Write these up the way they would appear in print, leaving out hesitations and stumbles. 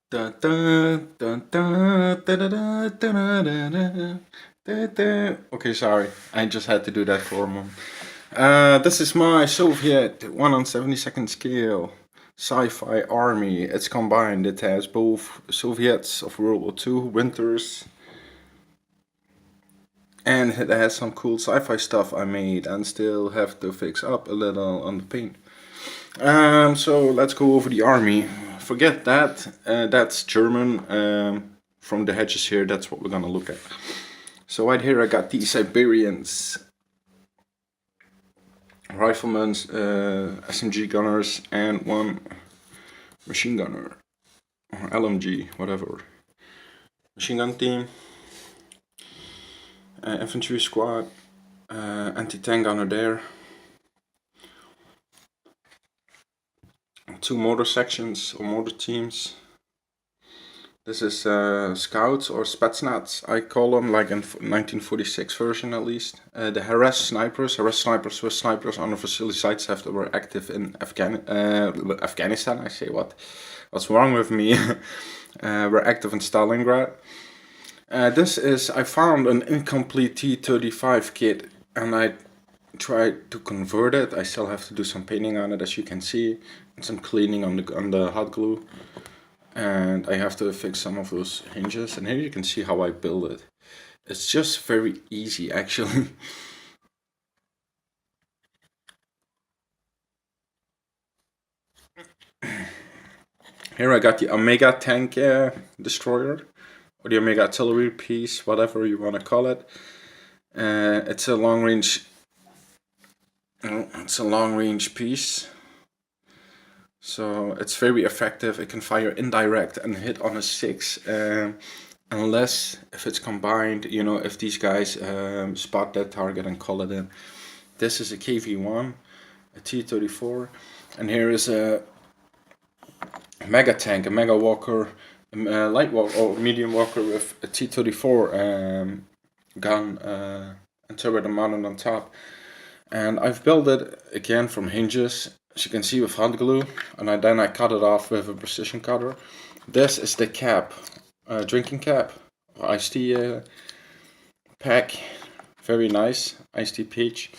Dun, dun, dun, dun, da, da, da, da, da, da, da, da, da. Okay, sorry. I just had to do that for a moment. This is my Soviet 1 on 72nd scale sci-fi army. It's combined. It has both Soviets of World War II, winters, and it has some cool sci-fi stuff I made and still have to fix up a little on the paint. So let's go over the army. Forget that. That's German. From the hedges here, that's what we're gonna look at. So right here I got the Siberians, riflemen, SMG gunners, and one machine gunner, or LMG, whatever. Machine gun team, infantry squad, anti-tank gunner there, two motor sections or motor teams. This is scouts or Spetsnaz, I call them, like in 1946 version at least. The harass snipers were snipers on the facility sites that were active in Afghanistan. I say what's wrong with me? Were active in Stalingrad. I found an incomplete T-35 kit and I tried to convert it. I still have to do some painting on it, as you can see, and some cleaning on the hot glue. And I have to fix some of those hinges, and here you can see how I build it. It's just very easy actually. Here I got the Omega tank destroyer, or the Omega artillery piece, whatever you want to call it. It's a long range piece. So it's very effective. It can fire indirect and hit on a 6, unless if it's combined, if these guys spot that target and call it in. This is a KV-1, a T-34, and here is a mega tank, a mega walker, a light walker or medium walker with a T-34 gun and turret mounted on top. And I've built it again from hinges, as you can see, with hot glue, and then I cut it off with a precision cutter. This is the cap, drinking cap, iced tea pack, very nice, iced tea peach.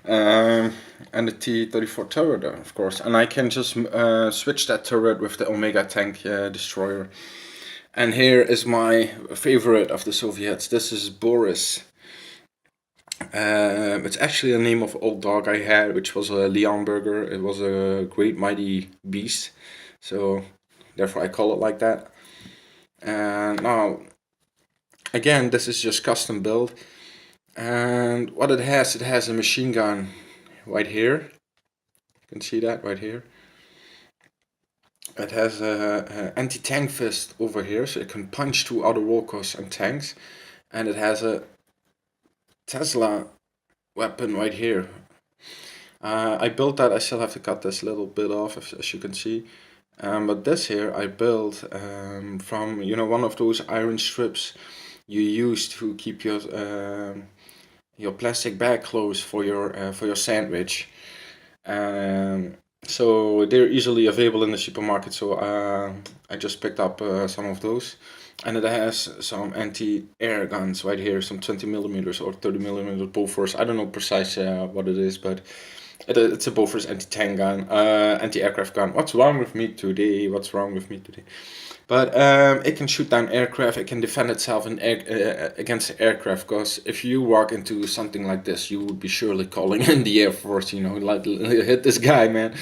And the T-34 turret, of course, and I can just switch that turret with the Omega tank destroyer. And here is my favorite of the Soviets. This is Boris. It's actually the name of an old dog I had, which was a Leonberger. It was a great mighty beast, so therefore I call it like that. And now, again, this is just custom build. And what it has a machine gun right here. You can see that right here. It has a anti-tank fist over here, so it can punch through other walkers and tanks. And it has a Tesla weapon right here. I built that. I still have to cut this little bit off, as you can see. But this here I built from one of those iron strips you use to keep your plastic bag closed for your sandwich. So they're easily available in the supermarket. So I just picked up some of those. And it has some anti-air guns right here, some 20mm or 30mm Bofors. I don't know precise what it is, but it's a Bofors anti-tank gun, anti-aircraft gun. What's wrong with me today? But it can shoot down aircraft. It can defend itself against aircraft. Because if you walk into something like this, you would be surely calling in the Air Force. Like hit this guy, man.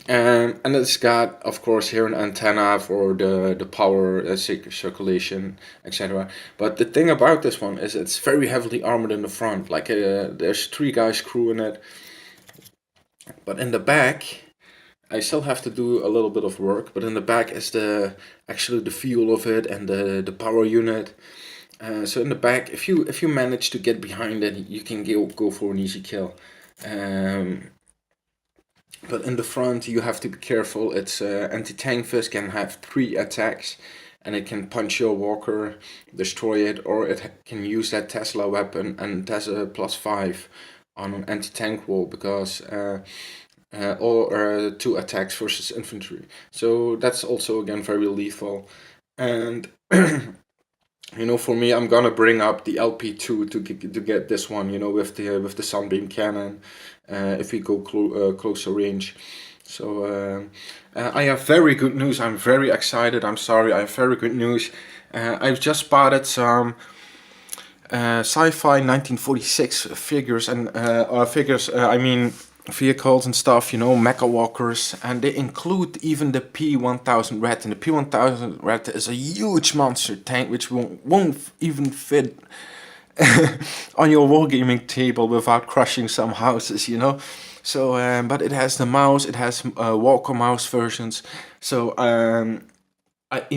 And it's got, of course, here an antenna for the power circulation, etc. But the thing about this one is it's very heavily armored in the front. Like there's 3 guys crewing it. But in the back, I still have to do a little bit of work. But in the back is actually the fuel of it and the power unit. So in the back, if you manage to get behind it, you can go for an easy kill. But in the front, you have to be careful. Its anti-tank fist can have 3 attacks, and it can punch your walker, destroy it, or it can use that Tesla weapon, and it has a +5 on an anti-tank wall, because or two attacks versus infantry. So that's also again very lethal. And for me, I'm gonna bring up the LP2 to get this one. With the sunbeam cannon, if we go closer range. So I have very good news. I'm very excited. I'm sorry. I have very good news. I've just spotted some sci-fi 1946 figures and figures. I mean vehicles and stuff. Mecha walkers, and they include even the P1000 Red. And the P1000 Red is a huge monster tank which won't even fit on your wargaming table without crushing some houses. So, but it has the mouse. It has walker mouse versions. So I've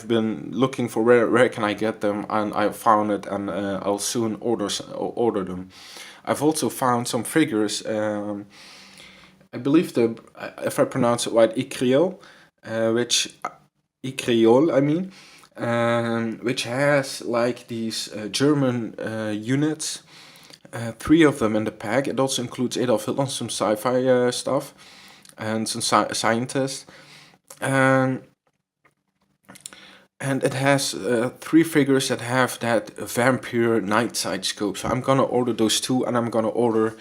been looking for where can I get them, and I found it, and I'll soon order them. I've also found some figures. I believe if I pronounce it right, Ikriol, I mean, which has like these German units. Three of them in the pack. It also includes Adolf Hitler, some sci-fi stuff, and some scientists. And it has three figures that have that vampire night sight scope. So I'm gonna order those two, and I'm gonna order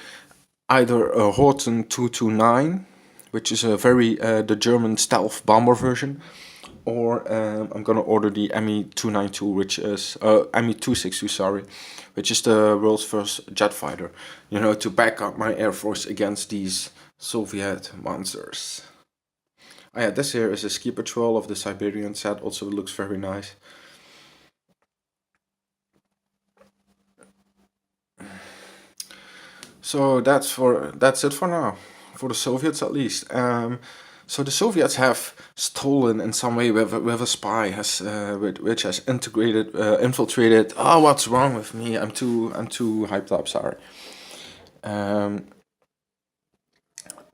either a Horton 229, which is the German stealth bomber version, or I'm gonna order the Me 292, which is Me 262, sorry, which is the world's first jet fighter. To back up my air force against these Soviet monsters. Oh yeah, this here is a ski patrol of the Siberian set. Also looks very nice. So that's it for now, for the Soviets at least. So the Soviets have stolen in some way with a spy which has infiltrated. Oh, what's wrong with me? I'm too hyped up. Sorry.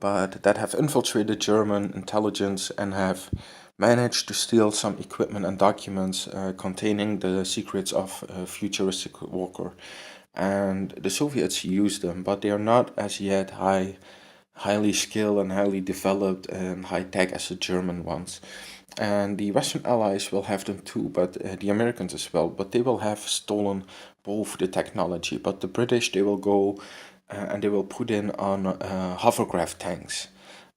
But that have infiltrated German intelligence and have managed to steal some equipment and documents containing the secrets of futuristic warfare. And the Soviets use them, but they are not as yet highly skilled and highly developed and high tech as the German ones. And the Western allies will have them too, but the Americans as well. But they will have stolen both the technology. But the British, they will go and they will put in on hovercraft tanks.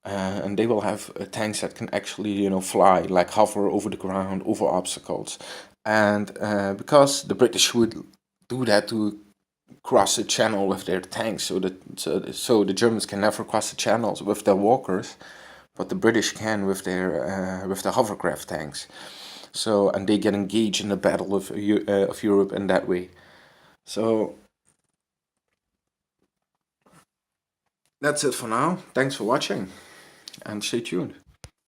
And they will have tanks that can actually, fly, like hover over the ground, over obstacles. And because the British would do that to cross the channel with their tanks, so the Germans can never cross the channels with their walkers, but the British can with the hovercraft tanks. So, and they get engaged in the battle of Europe in that way. So that's it for now. Thanks for watching, and stay tuned.